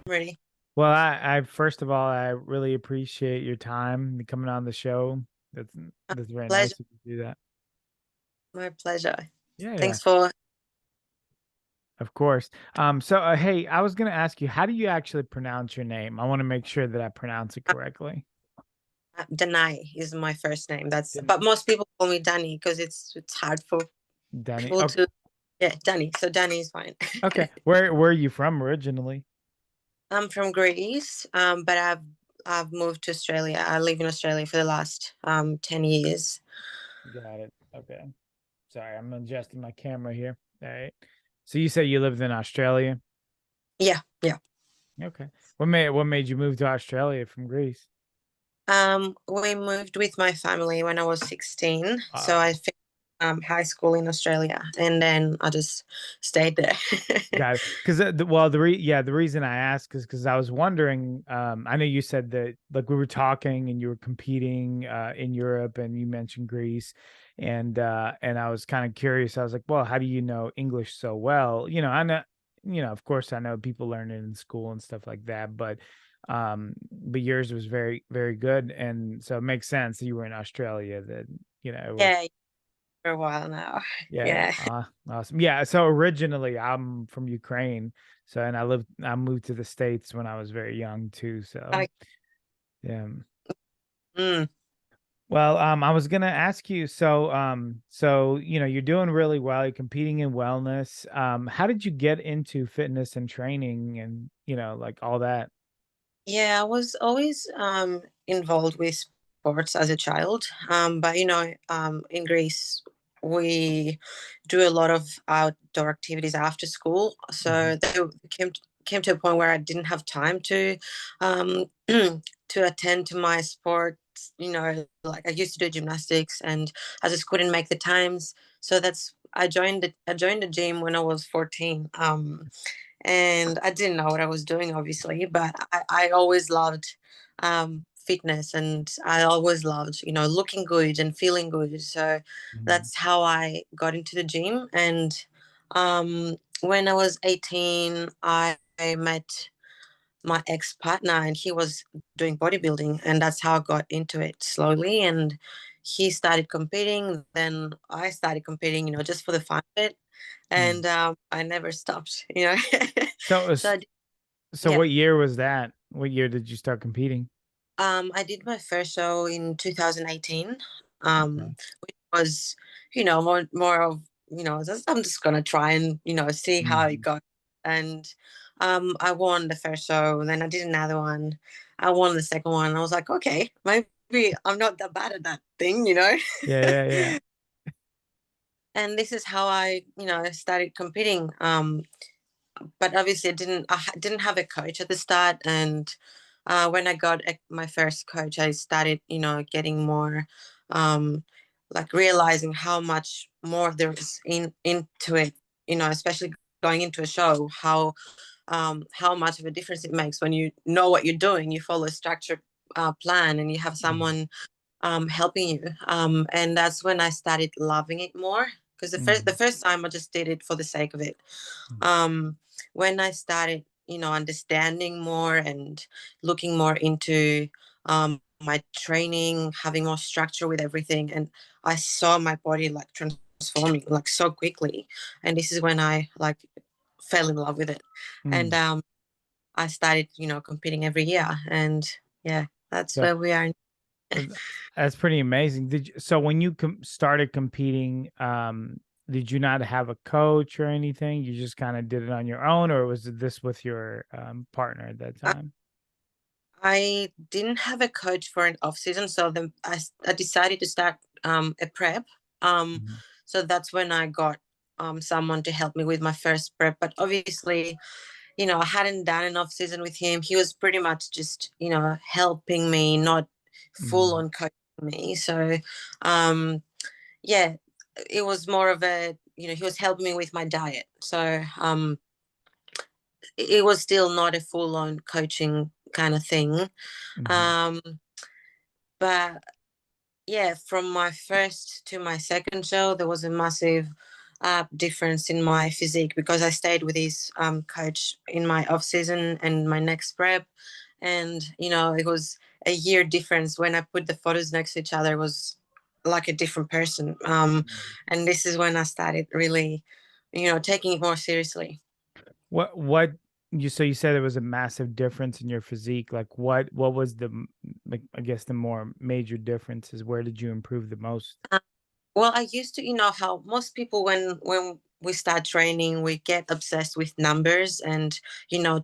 ready. Well, I first of all, I really appreciate your time and coming on the show. That's that's very Pleasure. nice of you to do that. My pleasure. Yeah, yeah, Thanks for of course. Hey, I was gonna ask you, how do you actually pronounce your name? I want to make sure that I pronounce it correctly. Danai is my first name. Dan- But most people call me Danny because it's hard for Danny. people Okay, to Danny. So Danny is fine. okay. Where are you from originally? I'm from Greece, but I've moved to Australia. I live in Australia for the last 10 years. Got it. Okay. Sorry, I'm adjusting my camera here. All right. So you said you lived in Australia. Yeah, yeah. Okay. What made you move to Australia from Greece? We moved with my family when I was 16. So Uh, I finished high school in Australia, and then I just stayed there. Got it. Because well, the reason I asked is because I was wondering. I know you said that like we were talking and you were competing in Europe, and you mentioned Greece, and I was kind of curious. I was like, well, how do you know English so well? I know, of course, I know people learn it in school and stuff like that, but yours was very, very good, and so it makes sense that you were in Australia. That it was. Yeah, for a while now. Yeah, yeah. Yeah. Awesome. Yeah, so originally I'm from Ukraine. So and I moved to the States when I was very young too. So I, yeah. mm, Well, I was gonna ask you, so you're doing really well, you're competing in wellness. How did you get into fitness and training and like all that? yeah, I was always involved with sports as a child. But in Greece, we do a lot of outdoor activities after school. Mhm. So they came to a point where I didn't have time to um, to attend to my sports. Like I used to do gymnastics, and I just couldn't make the times. So that's I joined the gym when I was 14. And I didn't know what I was doing, obviously, but I always loved fitness, and I always loved, looking good and feeling good. So Mhm. that's how I got into the gym. And when I was 18, I met my ex partner, and he was doing bodybuilding, and that's how I got into it slowly. And he started competing, then I started competing, just for the fun of it, Mm. and I never stopped, So So so yeah, what year was that? What year did you start competing? I did my first show in 2018, Okay. which was, more of, I'm just gonna try and see how it Mhm. got, and I won the first show, and then I did another one. I won the second one. I was like, okay, maybe I'm not that bad at that thing. Yeah, yeah, yeah. And this is how I, started competing. But obviously I didn't have a coach at the start, and when I got my first coach, I started getting more like realizing how much more there is into it, especially going into a show, how much of a difference it makes when you know what you're doing, you follow a structured plan, and you have Mhm. someone helping you. And that's when I started loving it more, because the Mhm. first time I just did it for the sake of it. Mhm. um, when I started, understanding more and looking more into my training, having more structure with everything, and I saw my body like transforming like so quickly, and this is when I like fell in love with it, and Mm. I started, competing every year, and yeah, that's So where we are. Uh, that's pretty amazing. So when you started competing, did you not have a coach or anything? You just kind of did it on your own, or was this with your partner at that time? I didn't have a coach for an off season, so then I decided to start a prep. Um, Mhm. so that's when I got someone to help me with my first prep. But obviously, I hadn't done an off season with him. He was pretty much just helping me, not full Mhm. on coaching me. So um, yeah, it was more of a he was helping me with my diet. So it was still not a full on coaching kind of thing. Mhm. Um, but yeah, from my first to my second show, there was a massive difference in my physique because I stayed with his coach in my off season and my next prep, and it was a year difference. When I put the photos next to each other, it was like a different person. And this is when I started really, taking it more seriously. What you so you said there was a massive difference in your physique. Like what was like I guess the more major differences? Where did you improve the most? Well, I used to, how most people when we start training, we get obsessed with numbers and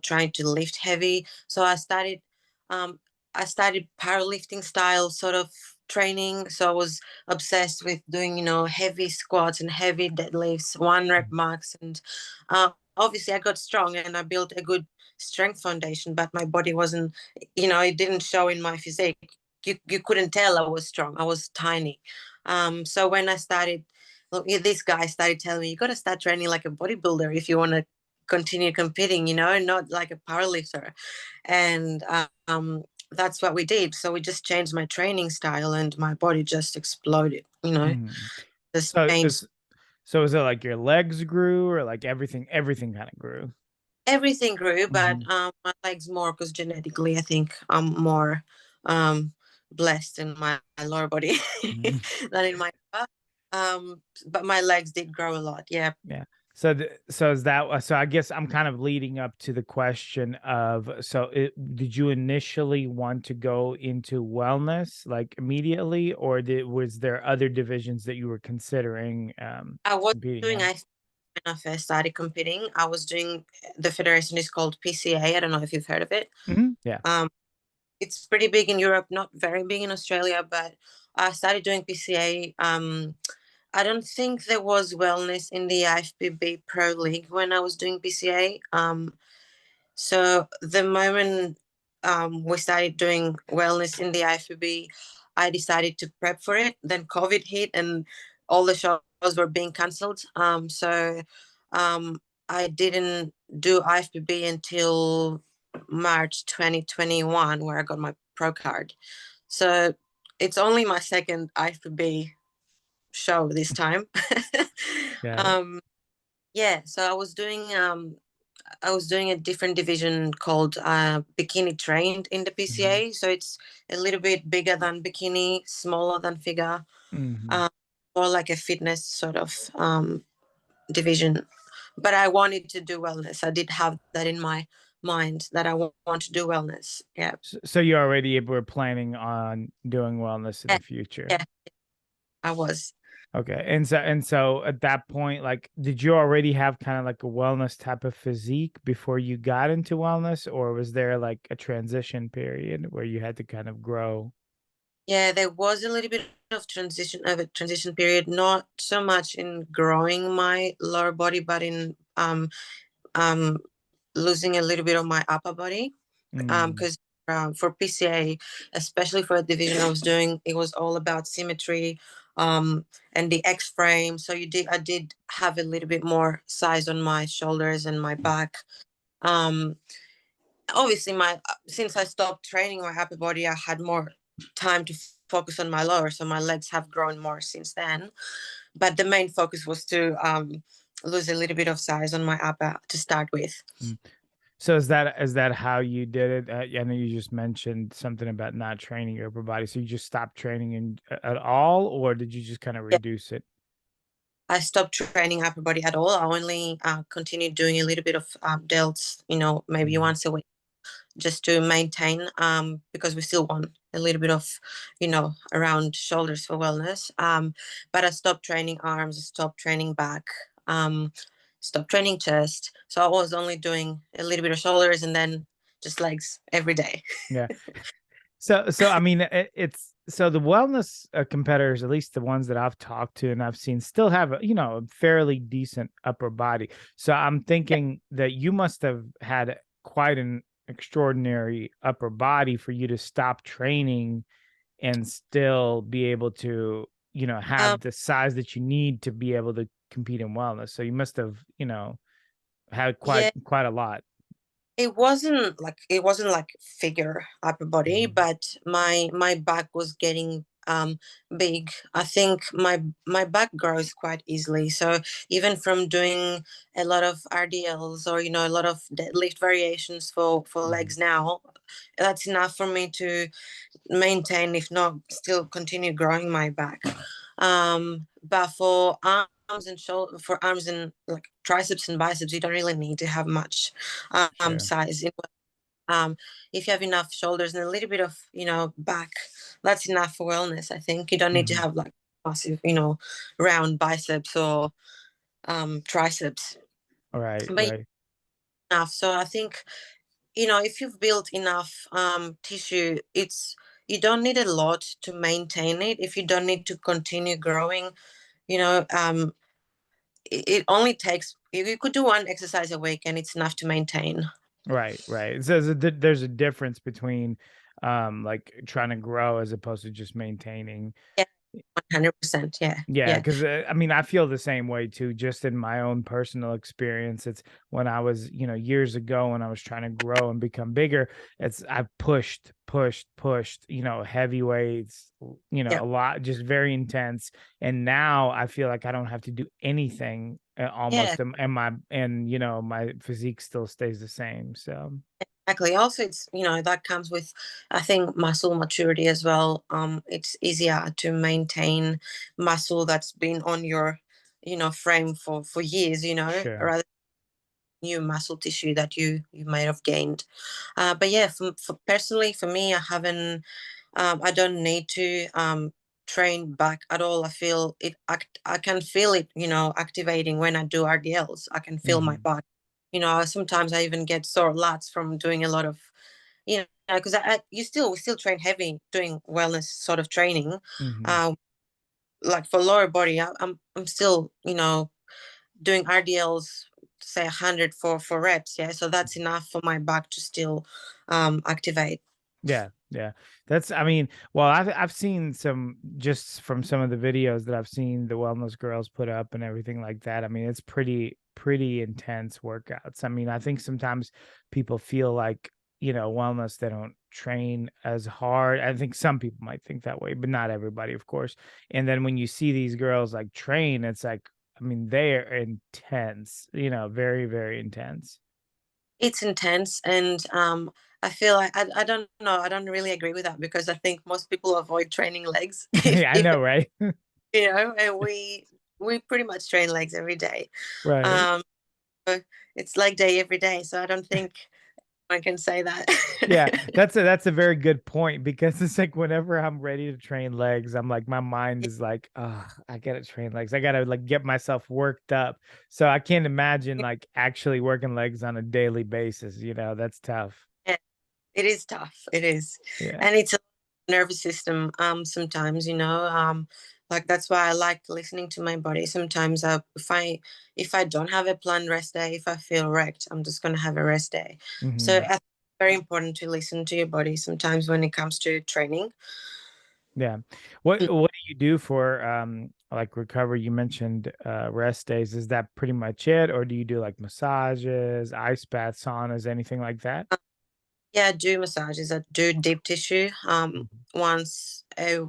trying to lift heavy. So um, I started powerlifting style sort of training. So I was obsessed with doing, heavy squats and heavy deadlifts, 1 rep max, and obviously I got strong and I built a good strength foundation. But my body wasn't, it didn't show in my physique. You couldn't tell I was strong. I was tiny. So when I started, this guy started telling me, you got to start training like a bodybuilder if you want to continue competing, not like a powerlifter. And that's what we did. So we just changed my training style and my body just exploded, Mhm. just So changed. is so is it like your legs grew or like everything kind of grew? Everything grew, but Hmm. my legs more because genetically, I think I'm more um, blessed in my lower body Hmm. than in my upper. But my legs did grow a lot. Yeah. Yeah. So is that so I guess I'm kind of leading up to the question of did you initially want to go into wellness like immediately, or was there other divisions that you were considering I was competing doing in? IFBB when I first started competing. I was doing the federation is called PCA. I don't know if you've heard of it. Yeah. Um, it's pretty big in Europe, not very big in Australia, but I started doing PCA. I don't think there was wellness in the IFBB Pro League when I was doing PCA. So the moment we started doing wellness in the IFBB, I decided to prep for it. Then COVID hit and all the shows were being cancelled. So I didn't do IFBB until March 2021, where I got my pro card. So it's only my second IFBB show this time. Got it. um, yeah, so I was doing a different division called bikini trained in the Hmm. PCA. So it's a little bit bigger than bikini, smaller than figure, Hmm. um, more like a fitness sort of division. But I wanted to do wellness. I did have that in my mind that I want to do wellness. Yeah. So you already were planning on doing wellness in Yeah. the future. Yeah, I was. Okay. And so at that point, like, did you already have kind of like a wellness type of physique before you got into wellness, or was there like a transition period where you had to kind of grow? Yeah, there was a little bit of a transition period, not so much in growing my lower body, but in um losing a little bit of my upper body. Mm, Because for PCA, especially for the division I was doing, it was all about symmetry, and the X frame. So I did have a little bit more size on my shoulders and my back. Um, Obviously, my since I stopped training my upper body, I had more time to focus on my lower. So my legs have grown more since then. But the main focus was to lose a little bit of size on my upper to start with. mm. So is that how you did it? I know you just mentioned something about not training your upper body. So you just stopped training at all, or did you just kind of Yeah, reduce it? I stopped training upper body at all. I only continued doing a little bit of delts, maybe Mm, once a week, just to maintain, because we still want a little bit of, around shoulders for wellness. But I stopped training arms, stopped training back, um, stopped training chest. So I was only doing a little bit of shoulders and then just legs every day. yeah. So I mean, it's so the wellness competitors, at least the ones that I've talked to and I've seen, still have a fairly decent upper body. So I'm thinking that you must have had quite an extraordinary upper body for you to stop training and still be able to, Um, have the size that you need to be able to compete in wellness. So you must have, had quite yeah, quite a lot. it wasn't like figure upper body, Mhm. but my back was getting big, I think my back grows quite easily. So even from doing a lot of RDLs, or a lot of deadlift variations for Mhm. legs now, that's enough for me to maintain, if not still continue growing my back. But for arms and shoulder, for arms and like triceps and biceps, you don't really need to have much Sure. size. Um, if you have enough shoulders and a little bit of back, that's enough for wellness. I think you don't need to Mhm. have like massive, round biceps or triceps. Right, But right. enough. So I think if you've built enough tissue, you don't need a lot to maintain it. If you don't need to continue growing, you know, um, it only takes, you could do one exercise a week and it's enough to maintain. Right, right. So there's a difference between like trying to grow as opposed to just maintaining. Yeah, 100%. Yeah, Yeah, yeah, because I mean, I feel the same way too, just in my own personal experience. It's when I was, years ago when I was trying to grow and become bigger, I pushed, heavy weights, yeah, a lot, just very intense. And now I feel like I don't have to do anything yeah. almost, and my physique still stays the same. So, Exactly. Also, it's that comes with, I think, muscle maturity as well. It's easier to maintain muscle that's been on your, frame for years. sure. Rather than new muscle tissue that you might have gained. But yeah, for personally, for me, I haven't. I don't need to train back at all. I feel it. I can feel it. Activating when I do RDLs. I can feel my Hmm. body. Sometimes I even get sore lats from doing a lot of, because we still train heavy doing wellness sort of training. Hmm. Um, like for lower body, I'm still doing RDLs, say 100 for reps. Yeah, so that's enough for my back to still activate. Yeah, yeah. I mean, well, I've seen some just from some of the videos that I've seen the wellness girls put up and everything like that. I mean, it's pretty intense workouts. I mean, I think sometimes people feel like, wellness, they don't train as hard. I think some people might think that way, but not everybody, of course. And then when you see these girls like train, it's like, I mean, they are intense, very, very intense. It's intense, and I feel like I don't know. I don't really agree with that because I think most people avoid training legs, Yeah, I if know, right? and we pretty much train legs every day. Right. Um, so it's leg day every day, so I don't think I can say that. Yeah, that's a very good point because it's like whenever I'm ready to train legs, I'm like my mind is like, oh, I gotta train legs. I gotta like get myself worked up. So I can't imagine like actually working legs on a daily basis, that's tough. Yeah, it is tough. It is, Yeah. and it's a nervous system. Sometimes like that's why I like listening to my body. Sometimes if I don't have a planned rest day, if I feel wrecked, I'm just gonna have a rest day. So I Hmm. think it's very important to listen to your body sometimes when it comes to training. Yeah. What do you do for like recovery? You mentioned rest days. Is that pretty much it? Or do you do like massages, ice baths, saunas, anything like that? Yeah, I do massages. I do deep tissue Mhm. once a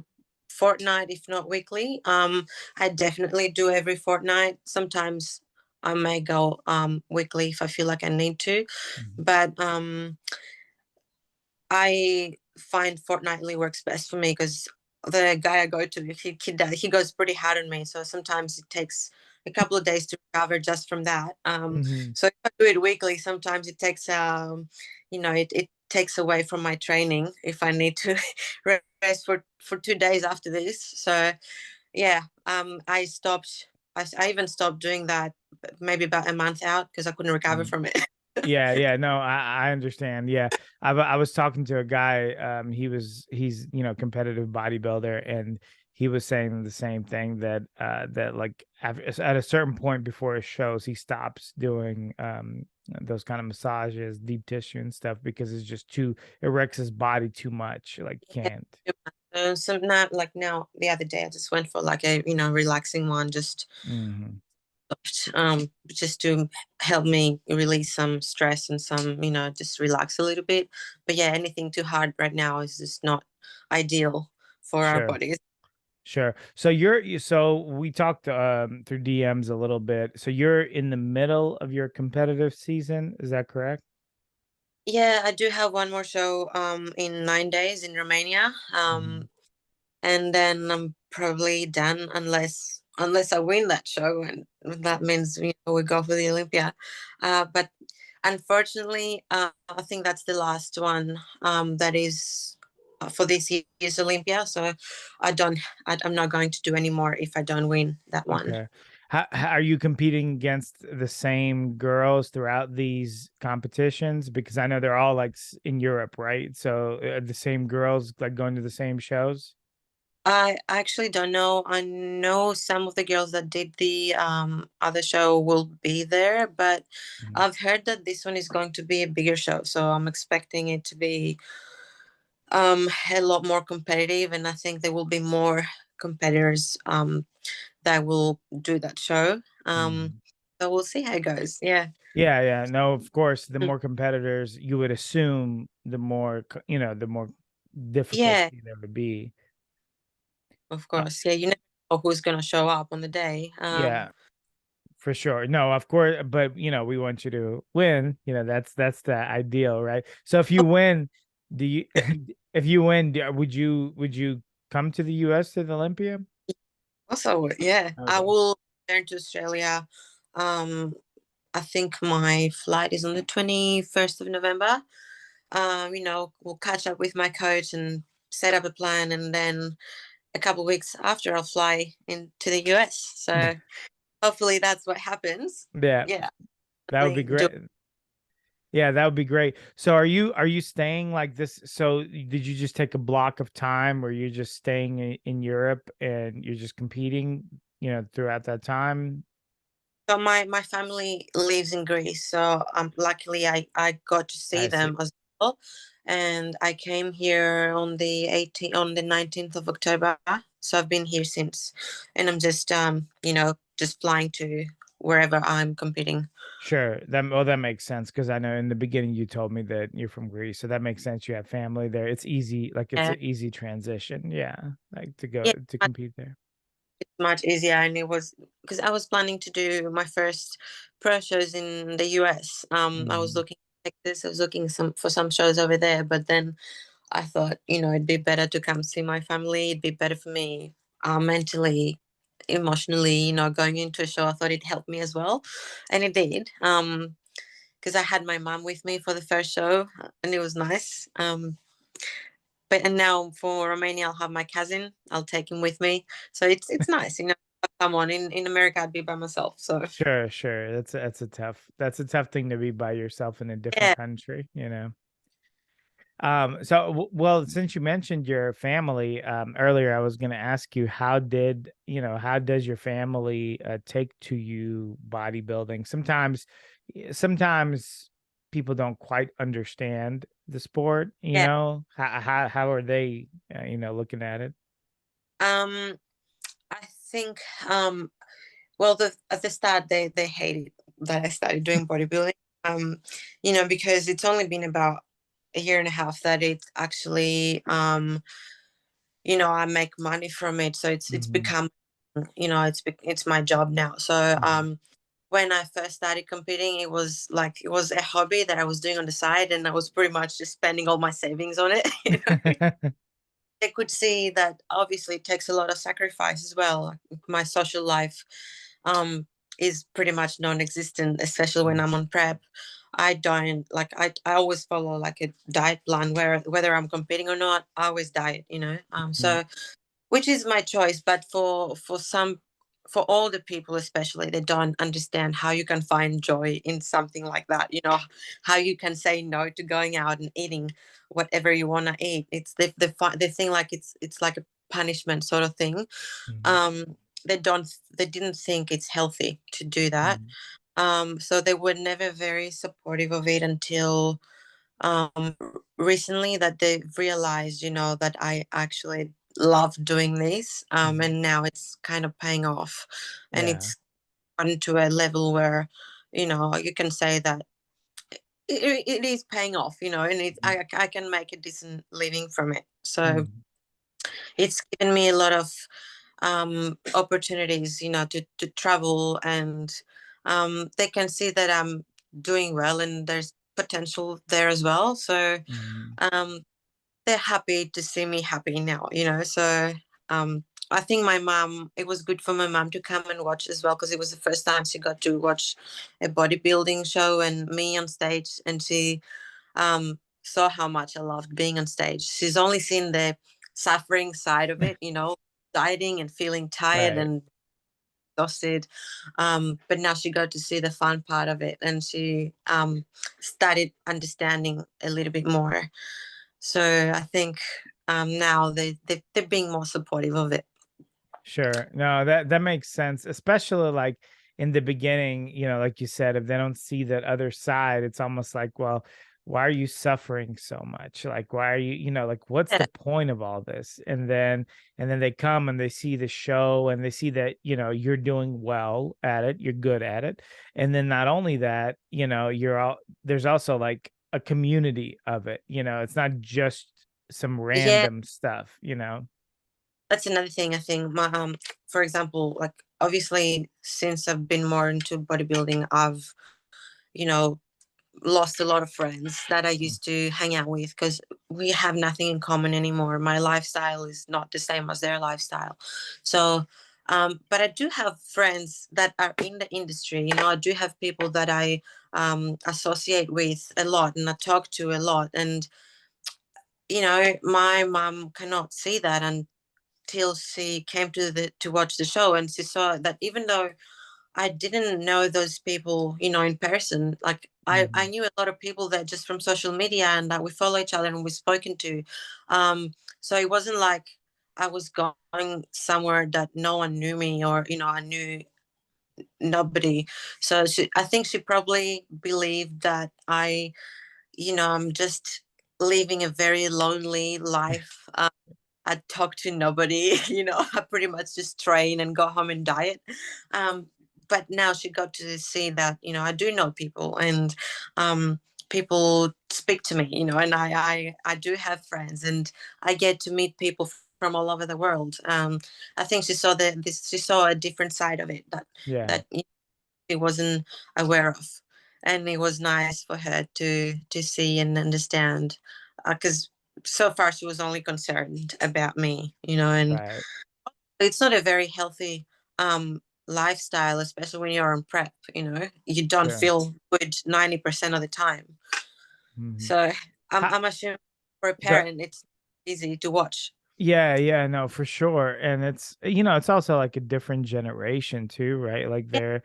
fortnight, if not weekly. I definitely do every fortnight. Sometimes I may go weekly if I feel like I need to, Mhm. but I find fortnightly works best for me because the guy I go to, he goes pretty hard on me. So sometimes it takes a couple of days to recover just from that. Mhm. So if I do it weekly, sometimes it takes, it takes away from my training if I need to rest for 2 days after this. So yeah, I stopped. I even stopped doing that maybe about a month out because I couldn't recover Mhm. from it. Yeah, yeah, no, I understand. Yeah, I was talking to a guy. He's competitive bodybuilder, and he was saying the same thing that like at a certain point before his shows, he stops doing those kind of massages, deep tissue and stuff because it's just too it wrecks his body too much. Like he Yeah. can't. So not like now the other day I just went for like a relaxing one, Hmm. just to help me release some stress and some just relax a little bit. But yeah, anything too hard right now is just not ideal for our Sure. bodies. Sure. So so we talked through DMs a little bit. So you're in the middle of your competitive season, is that correct? Yeah, I do have one more show in 9 days in Romania. Mhm. And then I'm probably done unless I win that show, and that means we go for the Olympia. But unfortunately, I think that's the last one that is for this year's Olympia. So I don't, I'm not going to do any more if I don't win that one. Okay. Are you competing against the same girls throughout these competitions? Because I know they're all like in Europe, right? So the same girls like going to the same shows? I actually don't know. I know some of the girls that did the other show will be there, but Mhm. I've heard that this one is going to be a bigger show, so I'm expecting it to be a lot more competitive, and I think there will be more competitors that will do that show. Mhm. So we'll see how it goes. Yeah. Yeah, yeah. No, of course, the Mm. more competitors, you would assume the more, the more Yeah, difficulty there would be. of Uh, course. Yeah, you never know who's gonna show up on the day. yeah, for sure. No, of course, but we want you to win. That's the ideal, right? So if you win, do you if you win, would you come to the US to the Olympia? Also, yeah, I Okay. will return to Australia. Um, I think my flight is on the 21st of November. We'll catch up with my coach and set up a plan, and then a couple of weeks after, I'll fly into the US. So hopefully that's what happens. Yeah, Yeah, that would be definitely do. great. Yeah, that would be great. So are you staying like this? So did you just take a block of time where you're just staying in Europe and you're just competing, throughout that time? So my family lives in Greece, so luckily I got to see I see. them as well, and I came here on the 18th, on the 19th of October. So I've been here since, and I'm just just flying to wherever I'm competing. Sure. That makes sense because I know in the beginning you told me that you're from Greece, so that makes sense. You have family there. It's easy, like it's Yeah, an easy transition. Yeah, like to go yeah, to compete there. it's much easier, and it was because I was planning to do my first pro shows in the US. I was Mhm. looking at Texas. I was looking for some shows over there, but then I thought, it'd be better to come see my family. It'd be better for me mentally, emotionally, going into a show. I thought it'd help me as well. And it did. Because I had my mum with me for the first show and it was nice. And now for Romania, I'll have my cousin. I'll take him with me. So it's nice, Come on, in America, I'd be by myself. So Sure, sure. That's a tough thing to be by yourself in a different yeah, country. Well, since you mentioned your family earlier, I was going to ask you how does your family take to you bodybuilding? Sometimes people don't quite understand the sport. yeah. How are they looking at it? Um, I think well, at the start they hated that I started doing bodybuilding. Because it's only been about a year and a half that it's actually I make money from it. So it's Hmm. become it's my job now. So Hmm. when I first started competing, it was a hobby that I was doing on the side, and I was pretty much just spending all my savings on it. They could see that obviously it takes a lot of sacrifice as well. My social life um, is pretty much non-existent, especially when I'm on prep. I don't like I always follow like a diet plan where whether I'm competing or not, I always diet. Hmm. So which is my choice, but for older people especially, they don't understand how you can find joy in something like that. How you can say no to going out and eating whatever you want to eat. It's they think like it's like a punishment sort of thing. Hmm. um they didn't think it's healthy to do that. Hmm. So they were never very supportive of it until um, recently that they've realized, that I actually love doing this. Hmm. And now it's kind of paying off. And Yeah. it's gotten to a level where, you can say that it is paying off, and I can make a decent living from it. So Hmm. it's given me a lot of opportunities, to travel, and they can see that I'm doing well and there's potential there as well. So Mhm. um, they're happy to see me happy now. So um, I think it was good for my mom to come and watch as well, because it was the first time she got to watch a bodybuilding show and me on stage, and she saw how much I loved being on stage. She's only seen the suffering side of it, dieting and feeling tired Right. and exhausted. But now she got to see the fun part of it, and she started understanding a little bit more. So I think now they're being more supportive of it. Sure. No, that makes sense, especially like in the beginning, like you said, if they don't see that other side, it's almost like, well, why are you suffering so much? Like, why are you, like, what's Yeah, the point of all this? And then they come and they see the show and they see that, you're doing well at it, you're good at it. And then not only that, there's also like a community of it, it's not just some yeah, random stuff. that's another thing. I think for example, like obviously since I've been more into bodybuilding, I've you know lost a lot of friends that I used to hang out with, because we have nothing in common anymore. My lifestyle is not the same as their lifestyle. So, but I do have friends that are in the industry. I do have people that I associate with a lot and I talk to a lot. And, my mom cannot see that until she came to watch the show, and she saw that even though I didn't know those people in person. Like I Mhm. knew a lot of people that just from social media and that we follow each other and we've spoken to. So it wasn't like I was going somewhere that no one knew me, or I knew nobody. So I think she probably believed that I'm just living a very lonely life. I talk to nobody. I pretty much just train and go home and diet. Um, but now she got to see that I do know people, and people speak to me, and I do have friends, and I get to meet people from all over the world. I think she saw a different side of it that Yeah. that she wasn't aware of, and it was nice for her to see and understand, because so far she was only concerned about me, and Right. it's not a very healthy lifestyle, especially when you're on prep. You don't Sure. feel good 90% of the time. Mhm. So I'm, Ha I'm assuming for a go parent it's easy to watch. Yeah, yeah, no, for sure, and it's also like a different generation too, right? Like Yeah,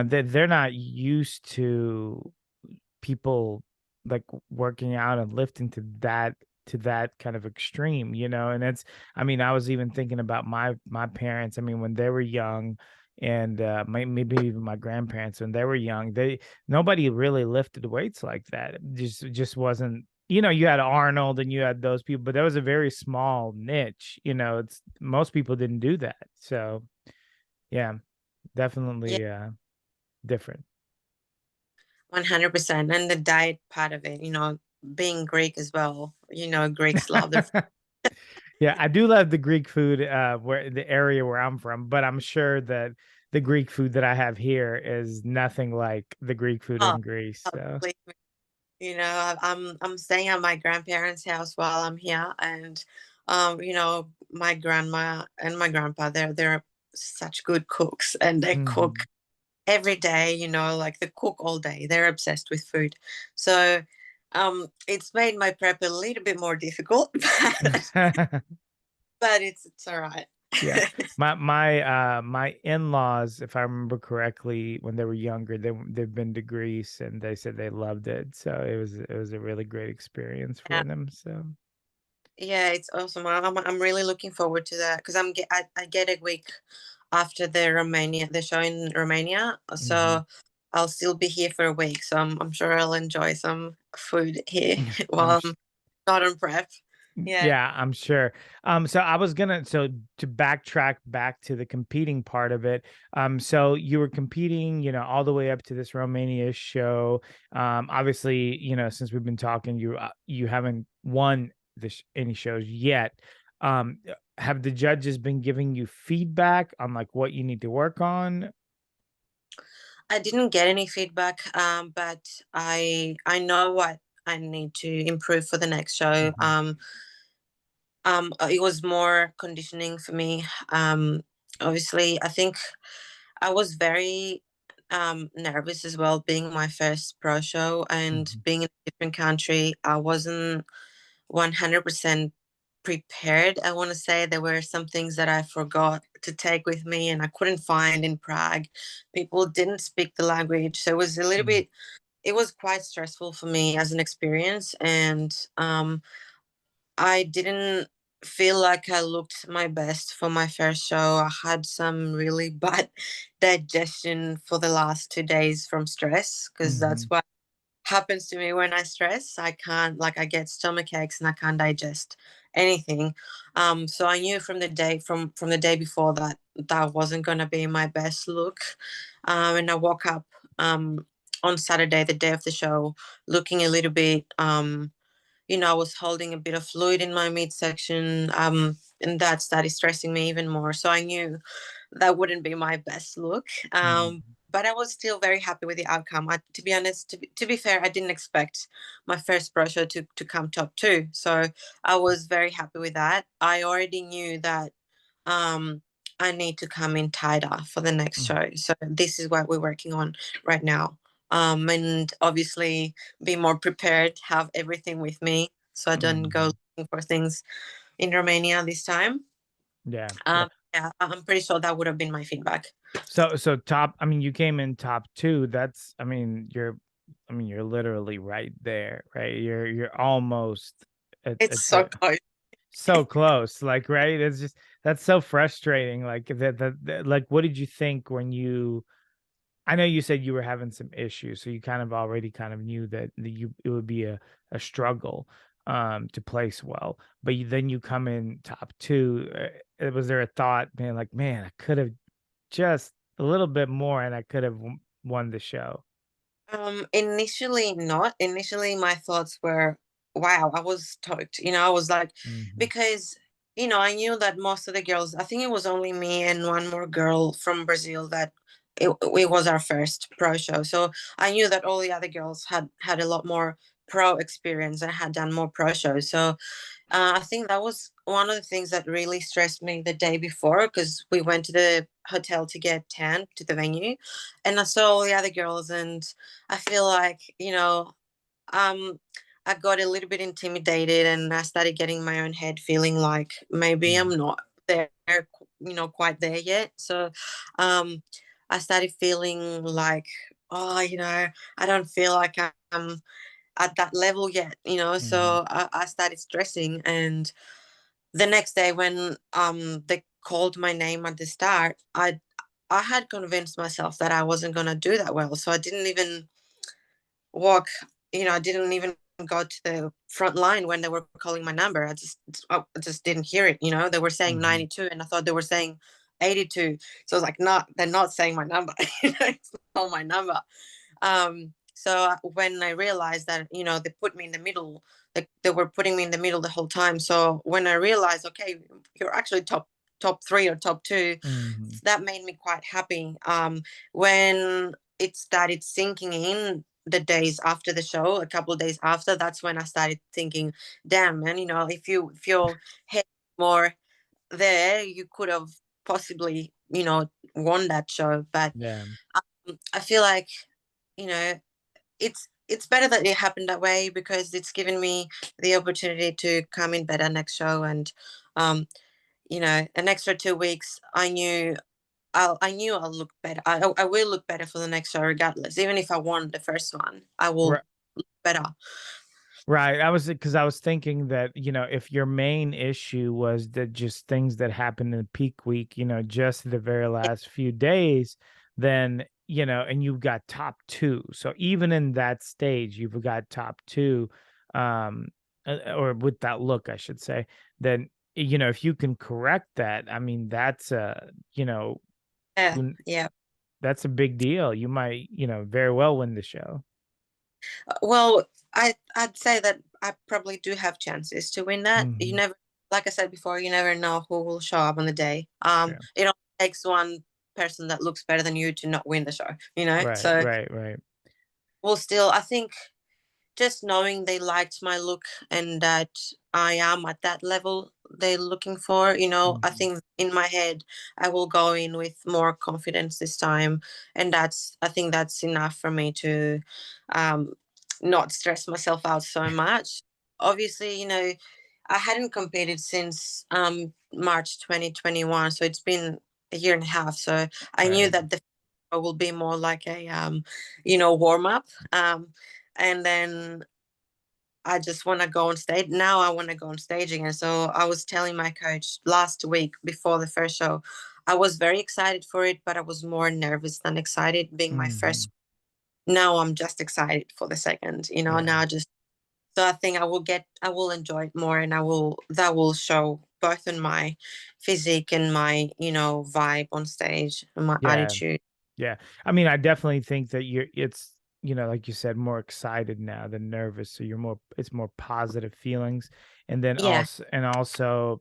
they're not used to people like working out and lifting to that kind of extreme, and I mean, I was even thinking about my parents. I mean, when they were young, and maybe even my grandparents when they were young, they nobody really lifted weights like that. It just wasn't. You had Arnold and you had those people, but that was a very small niche. It's most people didn't do that. So yeah, yeah, definitely different. 100%. And the diet part of it, being Greek as well. Greeks love their. Yeah, I do love the Greek food, where the area where I'm from, but I'm sure that the Greek food that I have here is nothing like the Greek food Oh, in Greece. So, believe me. I'm staying at my grandparents' house while I'm here, and my grandma and my grandpa, they're such good cooks, and they cook mhm. every day. Like they cook all day. They're obsessed with food. So it's made my prep a little bit more difficult, but it's all right. Yeah. My in-laws, if I remember correctly, when they were younger, they've been to Greece and they said they loved it. So it was a really great experience Yeah. for them. So, Yeah, it's awesome. I'm really looking forward to that, because I get a week after the show in Romania, mhm. so I'll still be here for a week. So I'm sure I'll enjoy some food here I'm while I'm not on prep. Yeah. Yeah, I'm sure. So to backtrack back to the competing part of it. So you were competing, all the way up to this Romania show. Obviously, since we've been talking, you haven't won any shows yet. Have the judges been giving you feedback on like what you need to work on? I didn't get any feedback, but I know what I need to improve for the next show. Mhm. It was more conditioning for me. Obviously, I think I was very nervous as well, being my first pro show and Mhm. being in a different country. I wasn't 100% prepared. I want to say there were some things that I forgot to take with me and I couldn't find in Prague. People didn't speak the language. So it was a little Mm. bit, it was quite stressful for me as an experience. And I didn't feel like I looked my best for my first show. I had some really bad digestion for the last 2 days from stress because that's Mhm. what happens to me when I stress. I can't, like, I get stomach aches and I can't digest anything. So I knew from the day from the day before that that wasn't gonna be my best look. And I woke up on Saturday, the day of the show, looking a little bit I was holding a bit of fluid in my midsection, and that started stressing me even more. So I knew that wouldn't be my best look. Mhm. But I was still very happy with the outcome. To be honest, to be fair, I didn't expect my first pro show to come top two. So I was very happy with that. I already knew that um, I need to come in tighter for the next Mhm. show. So this is what we're working on right now. And obviously be more prepared, have everything with me so I don't go Mhm. looking for things in Romania this time. Yeah. Yeah. Yeah, I'm pretty sure that would have been my feedback. So top, I mean, you came in top 2. That's, I mean, you're literally right there, right? You're almost It's so at close. so close, like, right? It's just that's so frustrating. Like that like what did you think when you I know you said you were having some issues, so you kind of already kind of knew that you it would be a struggle to place well. But then you come in top 2. Was there a thought, man, like, man, I could have just a little bit more and I could have won the show? Initially not. Initially my thoughts were, wow, I was stoked. I was like, Mhm. because I knew that most of the girls, I think it was only me and one more girl from Brazil that it was our first pro show. So I knew that all the other girls had a lot more pro experience and had done more pro shows. So I think that was one of the things that really stressed me the day before because we went to the hotel to get tan to the venue, and I saw all the other girls, and I feel like um, I got a little bit intimidated, and I started getting my own head, feeling like maybe I'm Mhm. not there, quite there yet. So, um, I started feeling like, oh, I don't feel like I'm at that level yet. Mhm. So I started stressing, and the next day when they called my name at the start, I had convinced myself that I wasn't gonna do that well, so I didn't even walk. I didn't even go to the front line when they were calling my number. I just didn't hear it. They were saying Mhm. 92, and I thought they were saying 82. So I was like, not, they're not saying my number. It's not my number. So when I realized that, they put me in the middle, they were putting me in the middle the whole time. So when I realized, okay, you're actually top three or top two, Mhm. that made me quite happy. When it started sinking in the days after the show, a couple of days after, that's when I started thinking, damn, man, if your head more there, you could have possibly, won that show. But Yeah. I feel like, you know, it's better that it happened that way because it's given me the opportunity to come in better next show. And an extra 2 weeks, I knew I'll look better. I will look better for the next show regardless. Even if I won the first one, I will look better. Right. Because I was thinking that, if your main issue was that just things that happened in the peak week, just the very last few days, then, and you've got top 2. So even in that stage, you've got top 2, um, or with that look, I should say, then, if you can correct that, I mean, Yeah, who- yeah. that's a big deal. You might, very well win the show. Well, I'd say that I probably do have chances to win that. You Hmm. never. like I said before, you never know who will show up on the day. Yeah. It only takes one person that looks better than you to not win the show, you know? Right, So right, right. we'll still, I think just knowing they liked my look and that I am at that level they're looking for, I Mhm. think in my head I will go in with more confidence this time. And I think that's enough for me to um, not stress myself out so much. Obviously, I hadn't competed since March 2021. So it's been a year and a half. So I knew Right. that the will be more like a, warm up. And then I just want to go on stage. Now I want to go on stage again. So I was telling my coach last week before the first show, I was very excited for it, but I was more nervous than excited being my first. Mhm. Now I'm just excited for the second, Yeah. now just, so I think I will enjoy it more, and that will show both in my physique and my, vibe on stage and my Yeah. attitude. Yeah. I mean, I definitely think that it's, like you said, more excited now than nervous. So it's more positive feelings. And then Yeah. also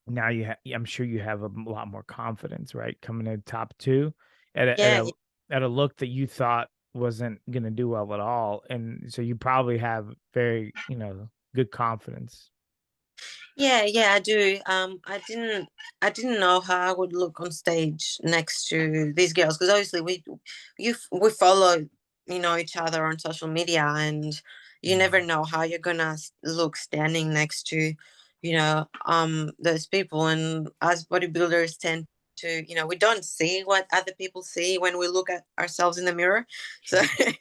now I'm sure you have a lot more confidence, right? Coming in top two at a, at Yeah. a, at a look that you thought wasn't going to do well at all. And so you probably have very, good confidence. Yeah, I do. I didn't know how I would look on stage next to these girls, because obviously we follow, each other on social media, and you never Mhm. know how you're gonna look standing next to, those people. And as bodybuilders tend to, we don't see what other people see when we look at ourselves in the mirror. So Sure.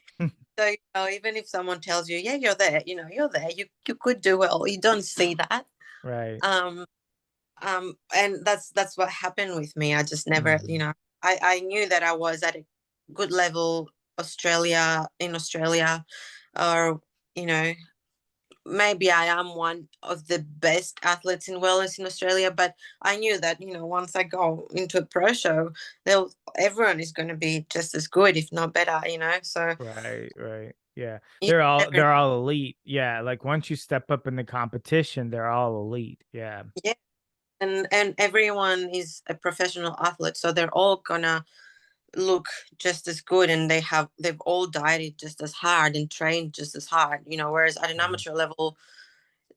so even if someone tells you, yeah, you're there, you're there, you could do well, you don't see that. Right. um and that's what happened with me. I just never, Mhm. I knew that I was at a good level in Australia, or you know maybe I am one of the best athletes in wellness in Australia, but I knew that, once I go into a pro show, they'll everyone is going to be just as good, if not better, so Right, right. Yeah. you They're all never. they're all elite. Yeah, like once you step up in the competition, they're all elite. Yeah. Yeah, and everyone is a professional athlete, so they're all gonna look just as good, and they've all dieted just as hard and trained just as hard, whereas at an Mhm. amateur level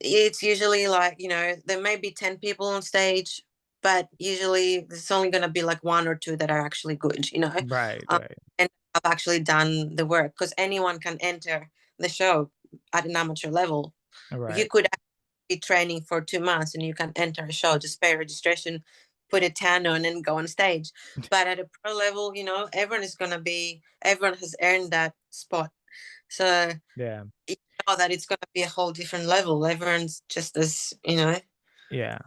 it's usually like, there may be 10 people on stage, but usually there's only going to be like one or two that are actually good, Right, um, right. and have actually done the work, because anyone can enter the show at an amateur level. You Right. could be training for 2 months and you can enter a show, just pay registration, put a tan on, and go on stage. But at a pro level, everyone has earned that spot. So Yeah. you know that it's going to be a whole different level. Everyone's just as, Yeah.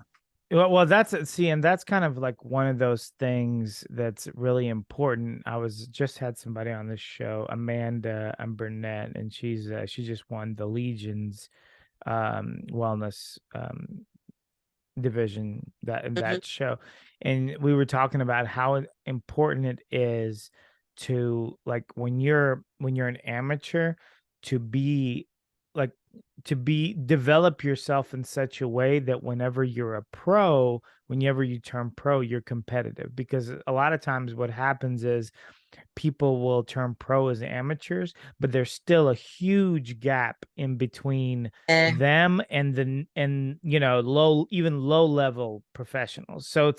Well, that's see, and that's kind of like one of those things that's really important. I was just had somebody on this show, Amanda Burnett, and she just won the Legion's wellness division that in Mhm. that show, and we were talking about how important it is to, like, when you're an amateur, to be like to be develop yourself in such a way that whenever you turn pro, you're competitive, because a lot of times what happens is people will turn pro as amateurs, but there's still a huge gap in between Yeah. them and low level professionals. So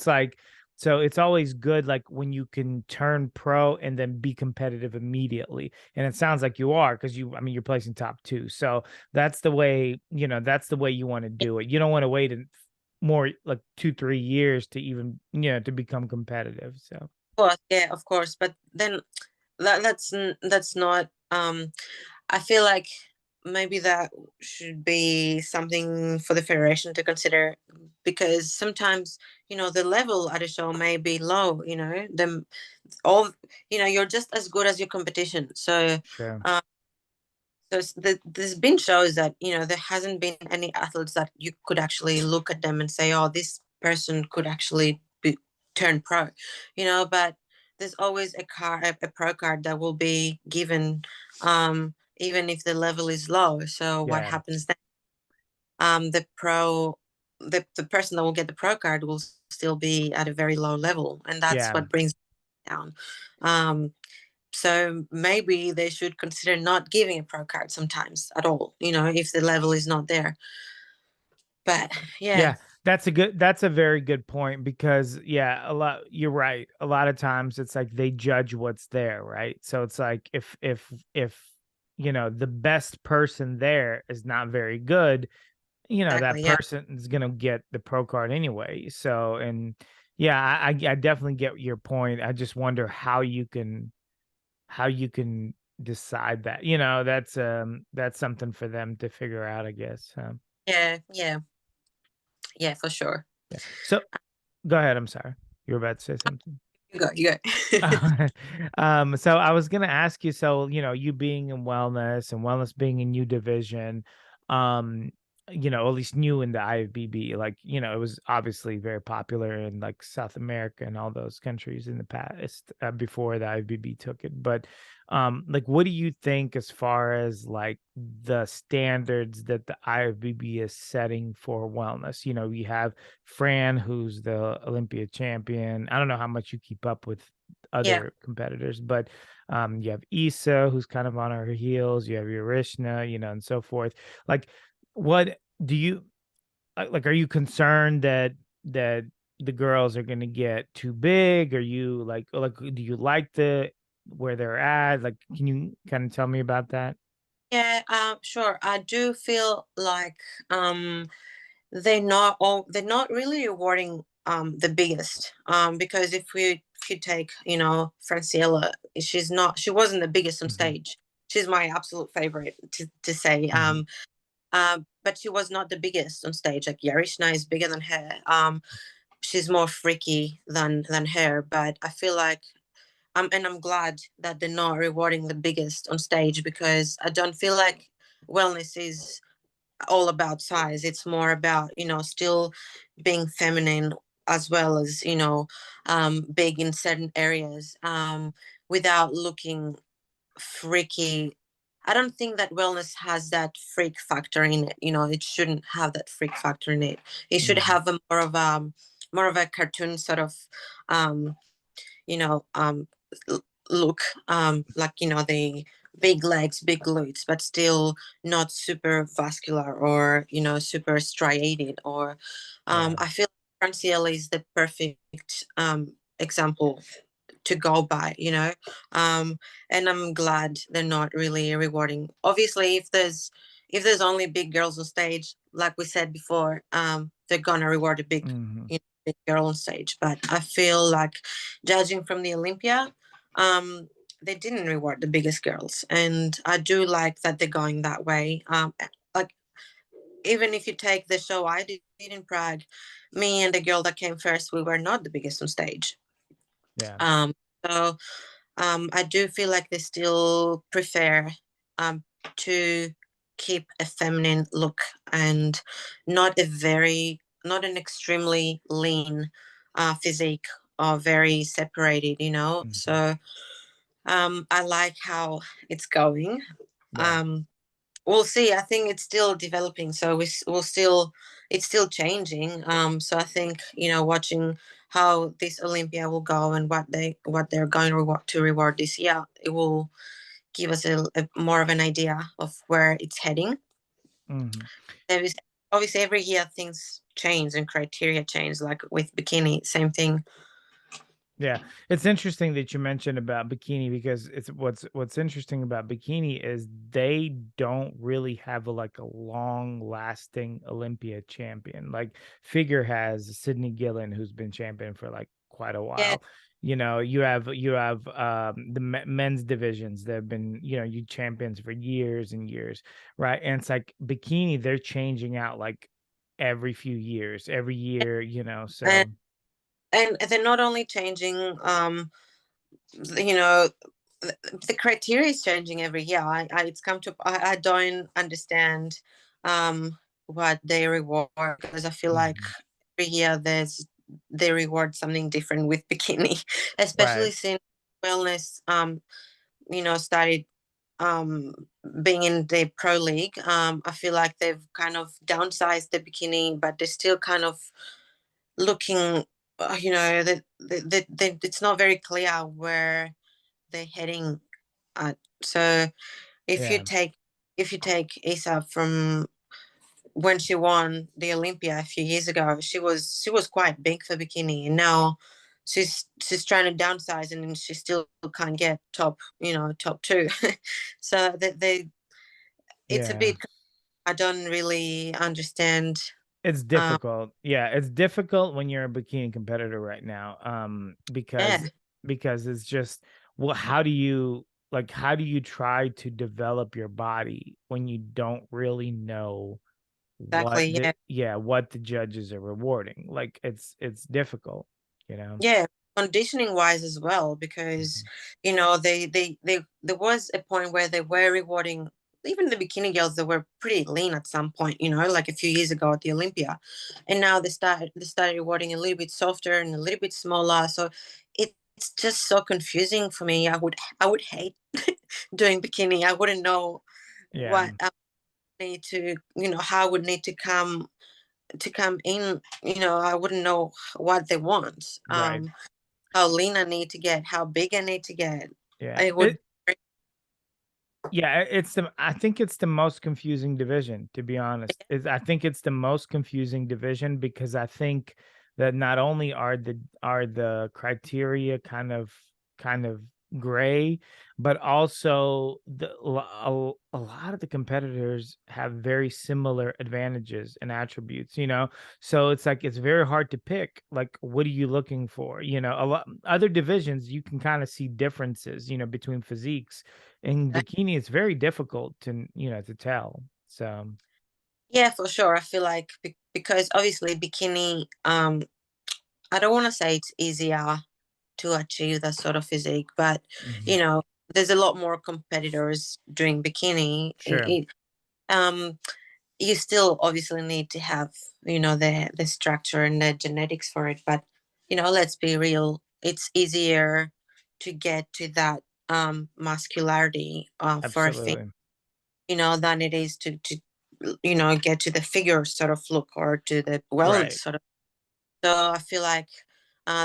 it's always good, like, when you can turn pro and then be competitive immediately. And it sounds like you are, because you're placing top two. So that's the way you want to do it. You don't want to wait more like 2-3 years to even, to become competitive. So Course, yeah, of course. But then that's not. I feel like maybe that should be something for the federation to consider, because sometimes the level at a show may be low. All you're just as good as your competition. So sure. um, there's been shows that there hasn't been any athletes that you could actually look at them and say, oh, this person could actually turn pro, but there's always a pro card that will be given, even if the level is low. So what Yeah. happens then? The pro. the person that will get the pro card will still be at a very low level, and that's Yeah. what brings it down. Um, so maybe they should consider not giving a pro card sometimes at all, if the level is not there. But yeah, Yeah, that's a very good point because yeah, you're right. A lot of times it's like they judge what's there, right? So it's like if the best person there is not very good, that exactly. Yeah, person is gonna get the pro card anyway. So and yeah, I definitely get your point. I just wonder how you can decide that. That's something for them to figure out, I guess. yeah, yeah, yeah, for sure. Yeah. So go ahead. I'm sorry. You were about to say something. You go. So I was gonna ask you, so you being in wellness and wellness being a new division, um, at least new in the IFBB, like, it was obviously very popular in like South America and all those countries in the past, before the IFBB took it. But like, what do you think as far as like the standards that the IFBB is setting for wellness? You have Fran, who's the Olympia champion. I don't know how much you keep up with Yeah, other competitors, but you have Issa, who's kind of on her heels. You have Yarishna, and so forth. Like, what do you like? Are you concerned that the girls are going to get too big? Are you like? Do you like where they're at? Like, can you kind of tell me about that? yeah, sure. I do feel like they're not really rewarding the biggest, because if you take Franciella, she wasn't the biggest on Hmm. stage. She's my absolute favorite to say. Hmm. But she was not the biggest on stage. Like Yarishna is bigger than her. She's more freaky than her. But I feel like and I'm glad that they're not rewarding the biggest on stage, because I don't feel like wellness is all about size. It's more about still being feminine, as well as big in certain areas, without looking freaky. I don't think that wellness has that freak factor in it. It shouldn't have that freak factor in it. It should Hmm. have a more of a cartoon sort of um you know look, like the big legs, big glutes, but still not super vascular, or super striated. Or Yeah. I feel Franciele is the perfect example to go by. And I'm glad they're not really rewarding. Obviously, if there's only big girls on stage, like we said before, they're gonna reward a Hmm. big girl on stage. But I feel like, judging from the Olympia, um, they didn't reward the biggest girls, and I do like that they're going that way. Like, even if you take the show I did in Prague, me and the girl that came first, we were not the biggest on stage. Yeah. Um, so I do feel like they still prefer um, to keep a feminine look, and not an extremely lean physique, or very separated. Hmm. So I like how it's going. Yeah. Um, we'll see. I think it's still developing, so we'll still it's still changing. So I think watching how this Olympia will go, and what they're going to reward this year, it will give us a more of an idea of where it's heading. Hmm. Obviously, obviously every year things change and criteria change. Like with bikini, same thing. Yeah, it's interesting that you mentioned about bikini because it's what's interesting about bikini is they don't really have like a long lasting Olympia champion. Like figure has Sydney Gillen, who's been champion for like quite a Yeah, while. You have the men's divisions that have been you champions for years and years, right? And it's like bikini, they're changing out like every few years, every year, and so and they're not only changing. You know the criteria is changing every year. It's come to I don't understand what they reward, because I feel like mhm, every year they reward something different with bikini, especially right. since wellness started. um, being in the pro league. I feel like they've kind of downsized the bikini, but they're still kind of looking, that it's not very clear where they're heading at. So if you Yeah. take if you take Isa from when she won the Olympia a few years ago, she was quite big for bikini, and now she's trying to downsize, and she still can't get top two. So that it's a Yeah. bit. I don't really understand. It's Um, difficult. Yeah, it's difficult when you're a bikini competitor right now. yeah, Because it's just, well, how do you try to develop your body when you don't really know exactly. Yeah, what the judges are rewarding? Like it's difficult, you know. yeah. Conditioning wise as well, because Mhm. they there was a point where they were rewarding even the bikini girls that were pretty lean at some point, like a few years ago at the Olympia, and now they started rewarding a little bit softer and a little bit smaller. So it's just so confusing for me. I would hate doing bikini. I wouldn't know Yeah, what I need to, how I would need to come in. I wouldn't know what they want. right. How lean I need to get, how big I need to get. Yeah. I would. Yeah, I think it's the most confusing division, to be honest. I think it's the most confusing division because I think that not only are the criteria kind of gray, but also a lot of the competitors have very similar advantages and attributes, you know. So it's like it's very hard to pick, like, what are you looking for? You know, a lot other divisions you can kind of see differences, you know, between physiques. In bikini, it's very difficult to tell. So, Yeah, for sure. I feel like because obviously bikini, I don't want to say it's easier to achieve that sort of physique, but mhm, you know, there's a lot more competitors doing bikini. sure. Um, you still obviously need to have, the structure and the genetics for it, but let's be real, it's easier to get to that muscularity for a thing, Absolutely. than it is to get to the figure sort of look or to the wellness Right. sort of. So I feel like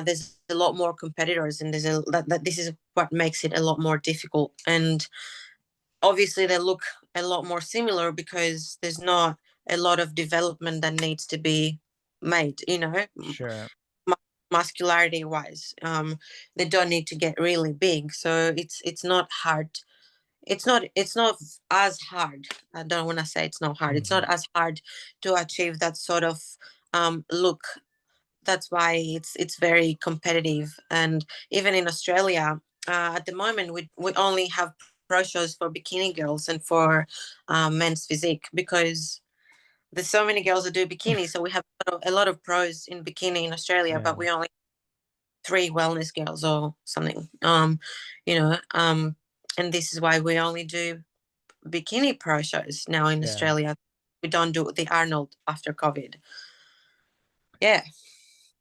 there's a lot more competitors, and that this is what makes it a lot more difficult. And obviously, they look a lot more similar because there's not a lot of development that needs to be made. Sure. Muscularity wise, they don't need to get really big, so it's not hard. It's not as hard. I don't want to say it's not hard. It's Mhm. not as hard to achieve that sort of look. That's why it's very competitive. And even in Australia, at the moment, we only have pro shows for bikini girls and for men's physique, because there's so many girls that do bikini. So we have a lot of pros in bikini in Australia, Yeah. but we only three wellness girls or something. And this is why we only do bikini pro shows now in Yeah. Australia. We don't do the Arnold after COVID. Yeah.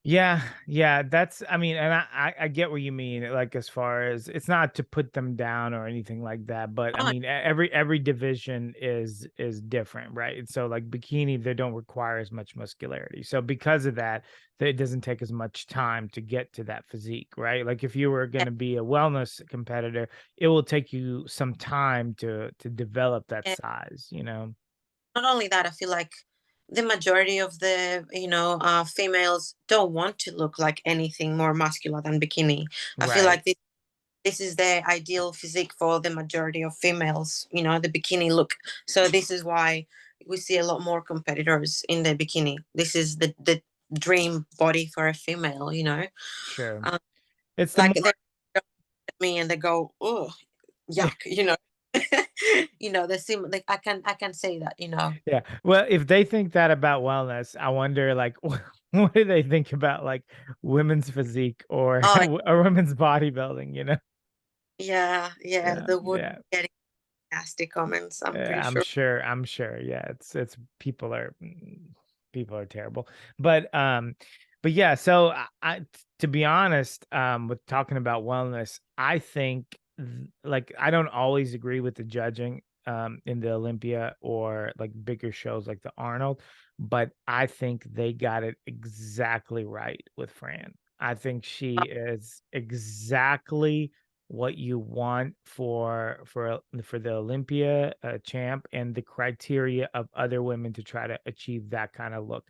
Yeah, yeah, I mean, and I get what you mean, like, as far as it's not to put them down or anything like that, but I Oh, mean, every division is different, right? And so, like, bikini, they don't require as much muscularity. So because of that, it doesn't take as much time to get to that physique, right? Like if you were yeah, going to be a wellness competitor, it will take you some time to develop that yeah. size, you know? Not only that, I feel like the majority of the females don't want to look like anything more muscular than bikini. I feel Right. like this is the ideal physique for the majority of females, the bikini look. So this is why we see a lot more competitors in the bikini. This is the dream body for a female. Sure. um, It's the like more they look at me and they go, oh, yuck. They seem like I can say that. Yeah. Well, if they think that about wellness, I wonder, like, what do they think about, like, women's physique or Oh, or women's bodybuilding, you know? yeah, yeah, Yeah, they would yeah. be getting nasty comments, I'm pretty I'm sure. sure, I'm sure. Yeah, it's people are terrible. But yeah, so to be honest, with talking about wellness, I think like I don't always agree with the judging in the Olympia or like bigger shows like the Arnold, but I think they got it exactly right with Fran. I think she is exactly what you want for the Olympia champ, and the criteria of other women to try to achieve that kind of look.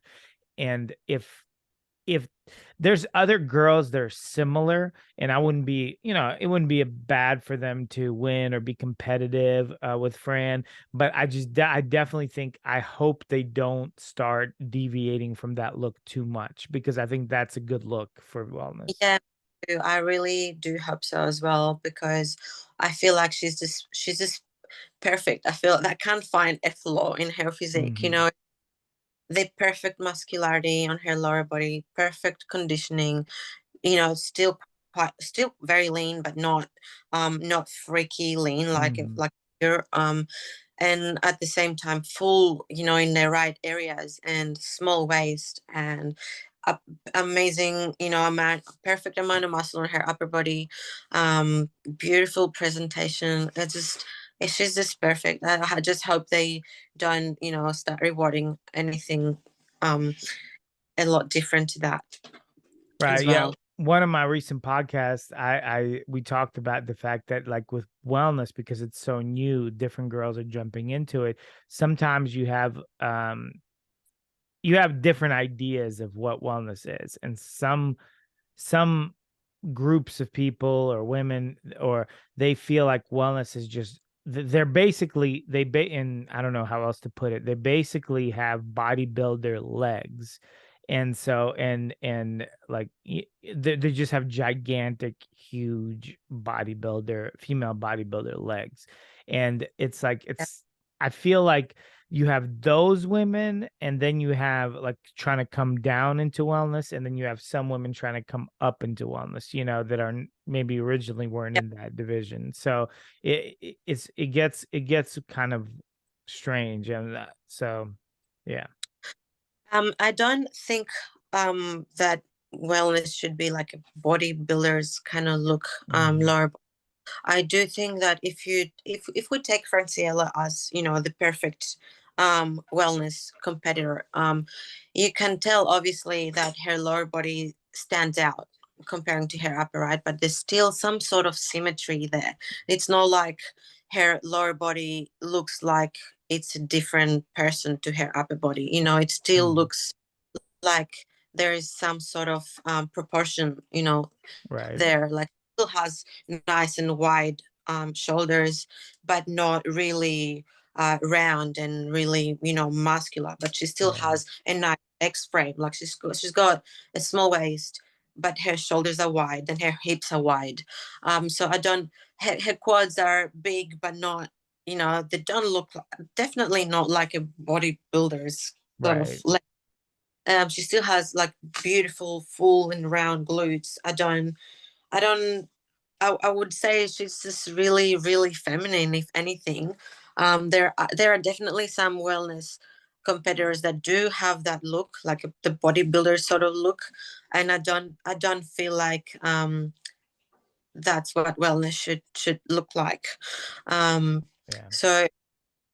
And if there's other girls that are similar, and I wouldn't be, it wouldn't be a bad for them to win or be competitive with Fran, but I definitely think, I hope they don't start deviating from that look too much, because I think that's a good look for wellness. Yeah, I really do hope so as well, because I feel like she's just perfect. I feel like I can't find a flaw in her physique. Hmm. The perfect muscularity on her lower body, perfect conditioning. Still very lean, but not freaky lean like Hmm. like you're and at the same time full, in the right areas, and small waist, and a, amazing, perfect amount of muscle on her upper body, beautiful presentation. She's just perfect. I just hope they don't, start rewarding anything um a lot different to that as Right. Yeah. well. One of my recent podcasts, we talked about the fact that, like, with wellness, because it's so new, different girls are jumping into it. Sometimes you have different ideas of what wellness is, and some groups of people or women, or they feel like wellness is just, they're basically, and I don't know how else to put it, they basically have bodybuilder legs. And so, and like they just have gigantic, huge female bodybuilder legs. And it's like, I feel like you have those women, and then you have, like, trying to come down into wellness, and then you have some women trying to come up into wellness, that are maybe originally weren't Yeah. in that division. So it gets kind of strange, and so yeah. I don't think that wellness should be like a bodybuilder's kind of look, Hmm. lower. I do think that if we take Franciella as, the perfect wellness competitor, you can tell obviously that her lower body stands out comparing to her upper, right? But there's still some sort of symmetry there. It's not like her lower body looks like it's a different person to her upper body. It still Hmm. looks like there is some sort of proportion, Right. there. Like, still has nice and wide shoulders, but not really round and really, muscular. But she still Right. has a nice X frame. Like, she's got a small waist, but her shoulders are wide and her hips are wide. So I don't. Her quads are big, but not. They don't look definitely not like a bodybuilder's sort of. Right. She still has like beautiful, full and round glutes. I don't. I would say she's just really, really feminine, if anything. There are definitely some wellness competitors that do have that look, like the bodybuilder sort of look, and I don't feel like that's what wellness should look like. Um, Yeah. so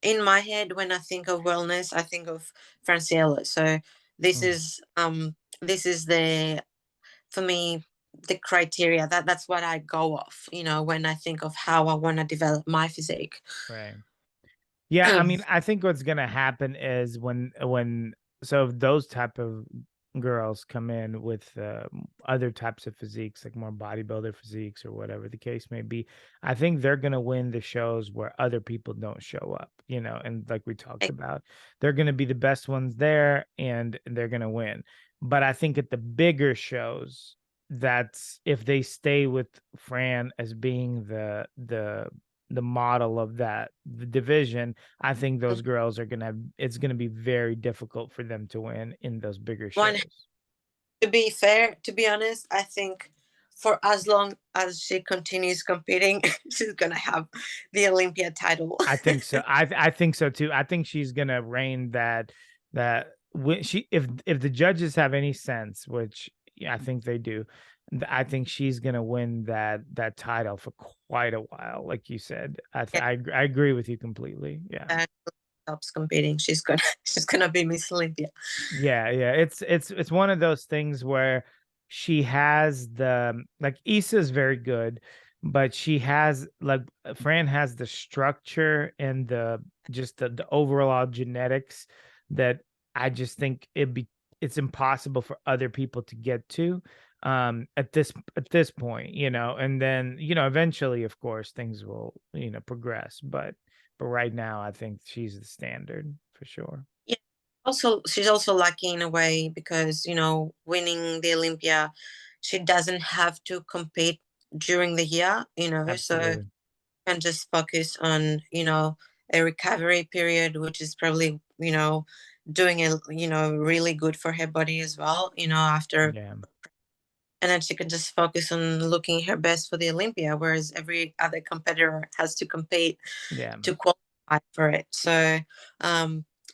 in my head, when I think of wellness, I think of Franciella. So this Mm. is um this is the for me the criteria that's what I go off, when I think of how I want to develop my physique. Right. Yeah, I mean, I think what's gonna happen is so if those type of girls come in with other types of physiques, like more bodybuilder physiques or whatever the case may be, I think they're gonna win the shows where other people don't show up, and like we talked about, they're gonna be the best ones there, and they're gonna win. But I think at the bigger shows, that's if they stay with Fran as being the model of that the division, I think those girls it's gonna be very difficult for them to win in those bigger One, shows. to be fair, to be honest, I think for as long as she continues competing, she's gonna have the Olympia title. I think so. I think so too. I think she's gonna reign that when she if the judges have any sense, which, yeah, I think they do, I think she's gonna win that title for quite a while, like you said. I agree with you completely. Yeah. Yeah, stops competing, she's gonna she's gonna be Miss Olympia. Yeah, yeah. It's one of those things where she has the like Issa's very good, but she has like Fran has the structure and the just the overall genetics that I just think it's impossible for other people to get to at this point, and then, eventually of course things will, progress, but right now I think she's the standard for sure. Yeah. Also, she's also lucky in a way because, winning the Olympia, she doesn't have to compete during the year, so Absolutely. can just focus on, a recovery period, which is probably, doing it, really good for her body as well, after, Yeah. and then she can just focus on looking her best for the Olympia, whereas every other competitor has to compete Yeah. to qualify for it. So,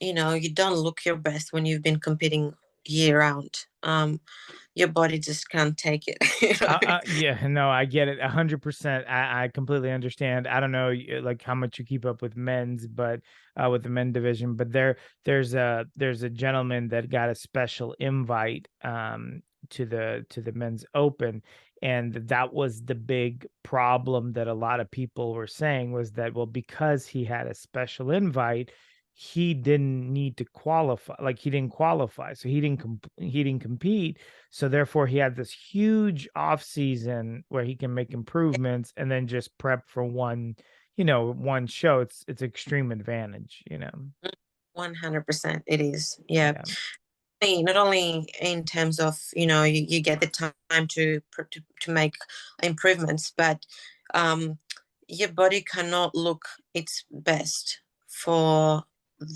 you don't look your best when you've been competing year round. Your body just can't take it. Yeah, no, I get it 100%. I completely understand. I don't know like how much you keep up with men's, but with the men division, but there's a gentleman that got a special invite to the men's open, and that was the big problem that a lot of people were saying was that, well, because he had a special invite, he didn't need to qualify, like he didn't qualify, so he didn't compete, so therefore he had this huge off season where he can make improvements and then just prep for one show. It's extreme advantage. 100% it is. Yeah. Yeah. Not only in terms of, you get the time to make improvements, but um, your body cannot look its best for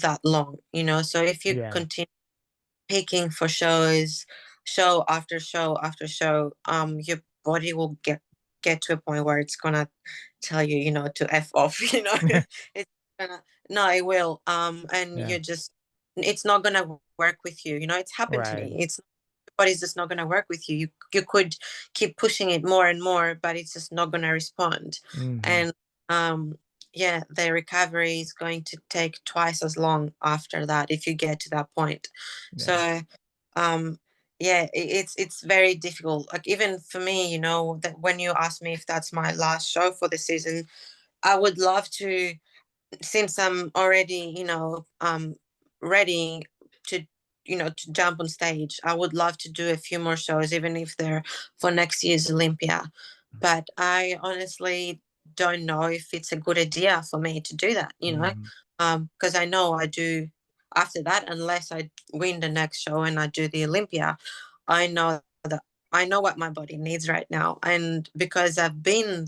that long, so if you Yeah. continue picking for shows, show after show after show, your body will get to a point where it's gonna tell you, to f off. It's gonna no, it will. And Yeah. it's not gonna work with you. It's happened to Right. me. It's body's just not gonna work with you. You could keep pushing it more and more, but it's just not gonna respond. Hmm. And um, yeah, the recovery is going to take twice as long after that if you get to that point. Yeah. So um yeah, it's very difficult, like even for me, that when you ask me if that's my last show for the season, I would love to, since I'm already, ready to, to jump on stage, I would love to do a few more shows, even if they're for next year's Olympia. But I honestly don't know if it's a good idea for me to do that, Hmm. because I know I do after that, unless I win the next show and I do the Olympia, I know that I know what my body needs right now. And because I've been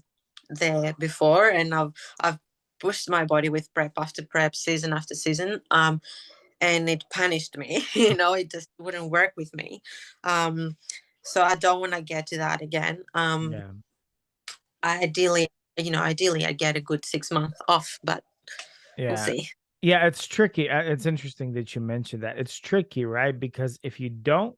there before and I've pushed my body with prep after prep, season after season, and it punished me. It just wouldn't work with me. Um, so I don't want to get to that again. Yeah. Ideally, ideally I get a good 6 month off, but we'll Yeah. see. Yeah, it's tricky. It's interesting that you mentioned that. It's tricky, right? Because if you don't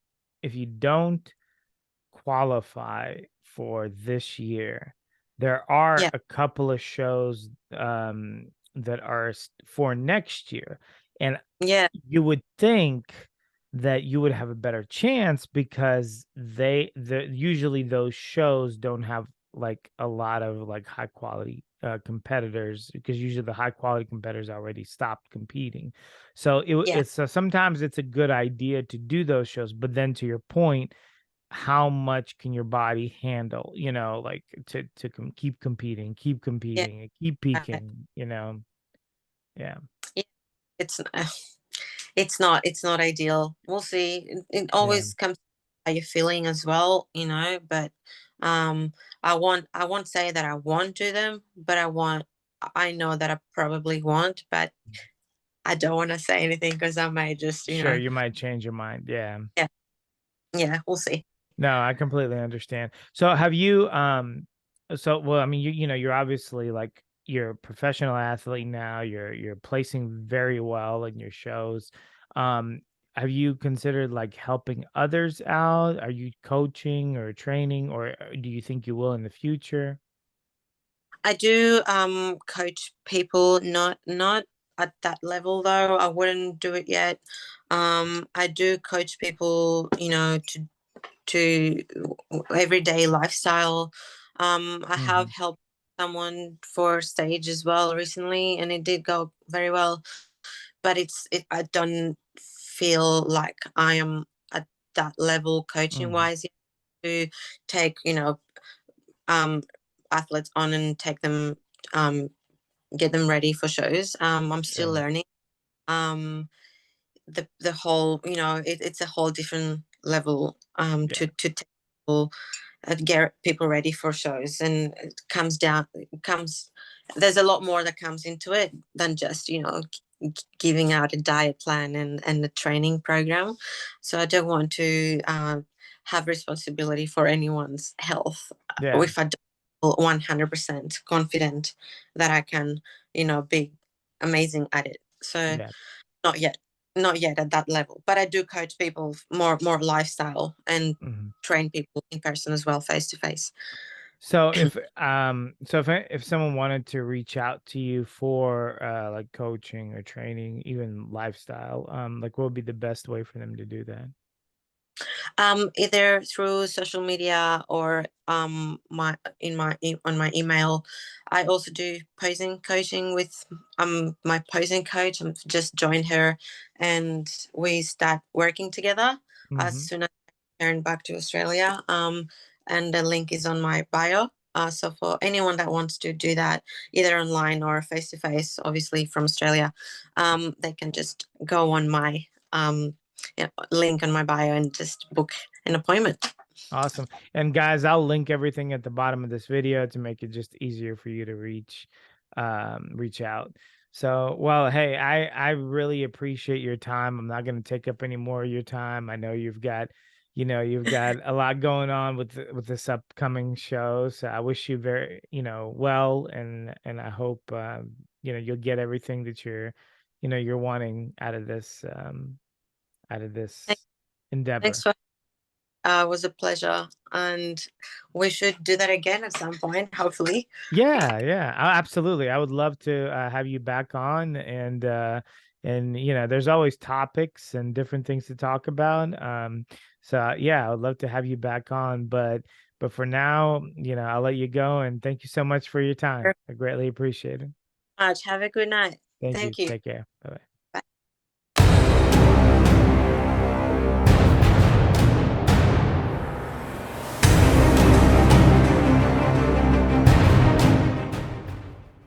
qualify for this year, there are Yeah, a couple of shows that are for next year. And yeah, you would think that you would have a better chance because usually those shows don't have like a lot of like high quality competitors, because usually the high quality competitors already stopped competing. So yeah, it's sometimes it's a good idea to do those shows, but then to your point, how much can your body handle, like keep competing, yeah. and keep uh, peaking. Yeah. yeah. It's it's not ideal. We'll see. It Yeah. always comes to how you're feeling as well, but um I won't say that I won't do them, but I know that I probably won't, but I don't want to say anything because I may just, Sure, you might change your mind. Yeah. yeah, yeah, we'll see. No, I completely understand. So have you well, I mean, you're obviously like you're a professional athlete now. You're placing very well in your shows. Um have you considered like helping others out? Are you coaching or training, or do you think you will in the future? I do coach people, not at that level though. I wouldn't do it yet. I do coach people, to everyday lifestyle. I have Hmm. helped someone for stage as well recently, and it did go very well. But I don't feel like I am at that level coaching Hmm. wise to take, um, athletes on and take them, um, get them ready for shows. I'm still Sure. learning. Um, the whole, it's a whole different level, Yeah. to take people, get people ready for shows, and it comes there's a lot more that comes into it than just, giving out a diet plan and a training program. So I don't want to have responsibility for anyone's health Yeah. if I don't feel 100% confident that I can, be amazing at it. So Yeah. not yet, not yet at that level, but I do coach people more lifestyle, and Mhm. train people in person as well, face to face. If someone wanted to reach out to you for like coaching or training, even lifestyle, like what would be the best way for them to do that? Either through social media or on my email. I also do posing coaching with my posing coach. I'm just joined her, and we start working together as Hmm. soon as I return back to Australia. And the link is on my bio. So for anyone that wants to do that, either online or face to face, obviously from Australia, they can just go on my link on my bio and just book an appointment. Awesome. And guys, I'll link everything at the bottom of this video to make it just easier for you to reach out. So, well, hey, I really appreciate your time. I'm not going to take up any more of your time. I know you've got a lot going on with this upcoming show. So I wish you very, well, and I hope you'll get everything that you're wanting out of this Thanks endeavor. for it was a pleasure, and we should do that again at some point, hopefully. Yeah, yeah, absolutely. I would love to have you back on, and there's always topics and different things to talk about. So yeah, I would love to have you back on, but for now, I'll let you go, and thank you so much for your time. Very I greatly appreciate it. much. Have a good night. Thank you. Thank you. Take care. Bye.